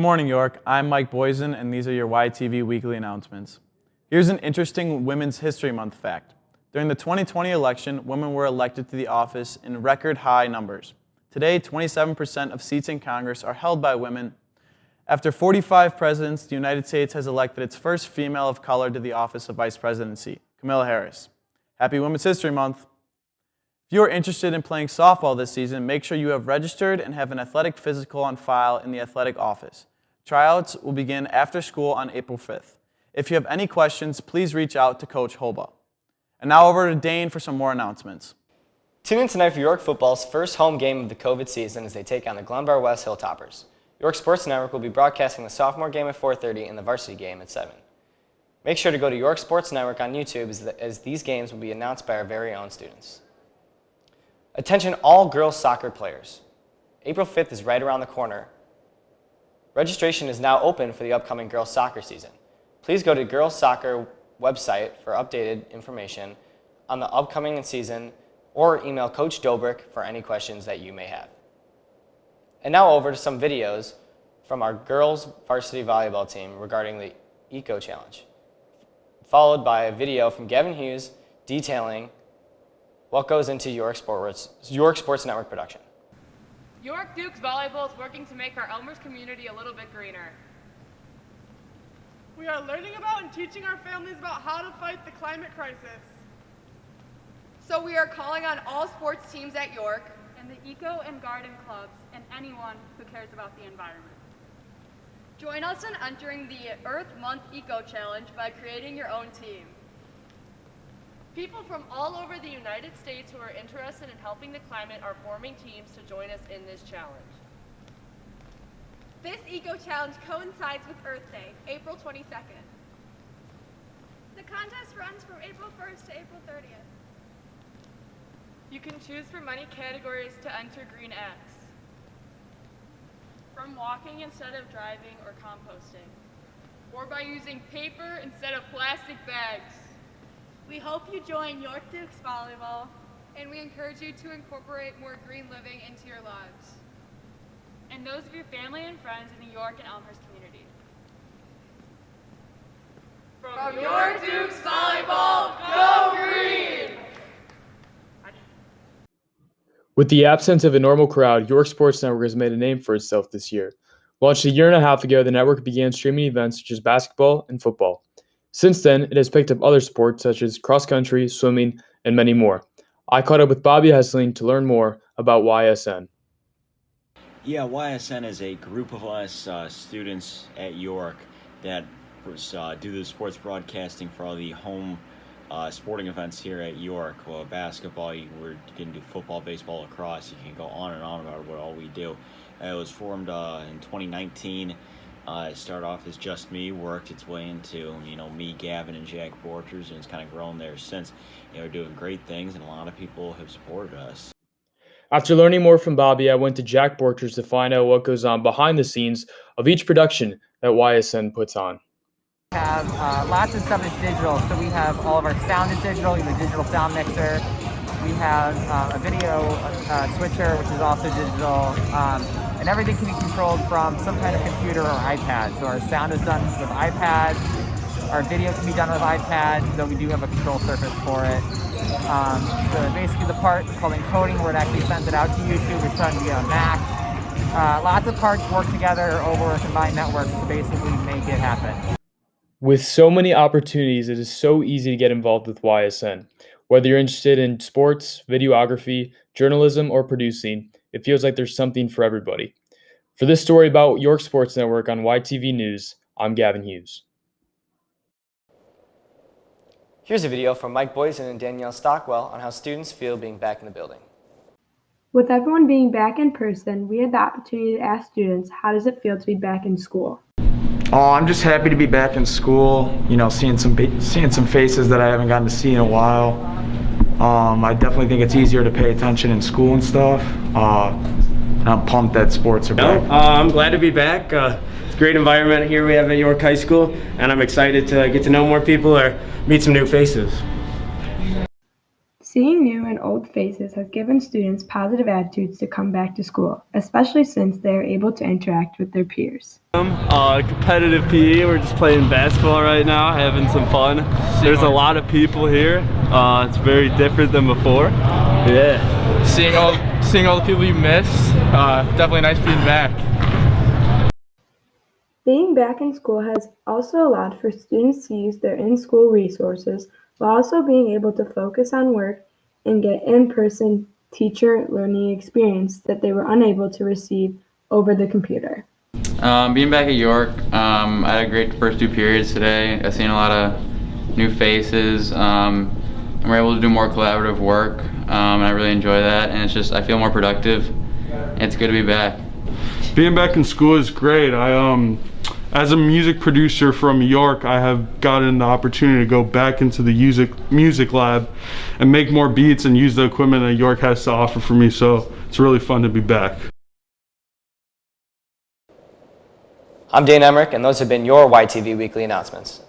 Good morning, York. I'm Mike Boysen, and these are your YTV weekly announcements. Here's an interesting Women's History Month fact. During the 2020 election, women were elected to the office in record high numbers. Today, 27% of seats in Congress are held by women. After 45 presidents, the United States has elected its first female of color to the office of Vice Presidency, Kamala Harris. Happy Women's History Month. If you are interested in playing softball this season, make sure you have registered and have an athletic physical on file in the athletic office. Tryouts will begin after school on April 5th. If you have any questions, please reach out to Coach Hoba. And now over to Dane for some more announcements. Tune in tonight for York football's first home game of the COVID season as they take on the Glenbar West Hilltoppers. York Sports Network will be broadcasting the sophomore game at 4:30 and the varsity game at 7. Make sure to go to York Sports Network on YouTube as these games will be announced by our very own students. Attention all girls soccer players. April 5th is right around the corner. Registration is now open for the upcoming girls soccer season. Please go to girls soccer website for updated information on the upcoming season or email Coach Dobrik for any questions that you may have. And now over to some videos from our girls varsity volleyball team regarding the Eco Challenge, followed by a video from Gavin Hughes detailing what goes into York Sports Network production. York Dukes Volleyball is working to make our Elmhurst community a little bit greener. We are learning about and teaching our families about how to fight the climate crisis. So we are calling on all sports teams at York And the Eco and Garden Clubs and anyone who cares about the environment. Join us in entering the Earth Month Eco Challenge by creating your own team. People from all over the United States who are interested in helping the climate are forming teams to join us in this challenge. This Eco Challenge coincides with Earth Day, April 22nd. The contest runs from April 1st to April 30th. You can choose from many categories to enter Green X. From walking instead of driving or composting. Or by using paper instead of plastic bags. We hope you join York Dukes Volleyball, And we encourage you to incorporate more green living into your lives. And those of your family and friends in the York and Elmhurst community. From York Dukes Volleyball, go green! With the absence of a normal crowd, York Sports Network has made a name for itself this year. Launched a year and a half ago, the network began streaming events such as basketball and football. Since then, it has picked up other sports such as cross-country, swimming, and many more. I caught up with Bobby Hessling to learn more about YSN. Yeah, YSN is a group of us students at York that do the sports broadcasting for all the home sporting events here at York. Well, basketball, you can do football, baseball, lacrosse. You can go on and on about what all we do. It was formed in 2019. It started off as just me, worked its way into, me, Gavin, and Jack Borchers, and it's kind of grown there since. We're doing great things, and a lot of people have supported us. After learning more from Bobby, I went to Jack Borchers to find out what goes on behind the scenes of each production that YSN puts on. We have lots of stuff that's digital, so we have all of our sound is digital. We have a digital sound mixer. We have a video switcher, which is also digital. And everything can be controlled from some kind of computer or iPad. So our sound is done with iPads. Our video can be done with iPads, though we do have a control surface for it. So basically the part called encoding, where it actually sends it out to YouTube, is done via a Mac. Lots of parts work together over a combined network to basically make it happen. With so many opportunities, it is so easy to get involved with YSN. Whether you're interested in sports, videography, journalism, or producing, it feels like there's something for everybody. For this story about York Sports Network on YTV News, I'm Gavin Hughes. Here's a video from Mike Boysen and Danielle Stockwell on how students feel being back in the building. With everyone being back in person, we had the opportunity to ask students, how does it feel to be back in school? Oh, I'm just happy to be back in school, seeing some faces that I haven't gotten to see in a while. I definitely think it's easier to pay attention in school and stuff. I'm pumped that sports are back. I'm glad to be back. It's a great environment here we have at York High School, and I'm excited to get to know more people or meet some new faces. Seeing new and old faces has given students positive attitudes to come back to school, especially since they are able to interact with their peers. Competitive PE, we're just playing basketball right now, having some fun. There's a lot of people here. It's very different than before. Yeah. Seeing all the people you miss, definitely nice being back. Being back in school has also allowed for students to use their in-school resources while also being able to focus on work and get in-person teacher learning experience that they were unable to receive over the computer. Being back at York, I had a great first 2 periods today. I've seen a lot of new faces. And we're able to do more collaborative work, and I really enjoy that. And it's just, I feel more productive. It's good to be back. Being back in school is great. As a music producer from York, I have gotten the opportunity to go back into the music lab and make more beats and use the equipment that York has to offer for me. So it's really fun to be back. I'm Dane Emmerich, and those have been your YTV Weekly announcements.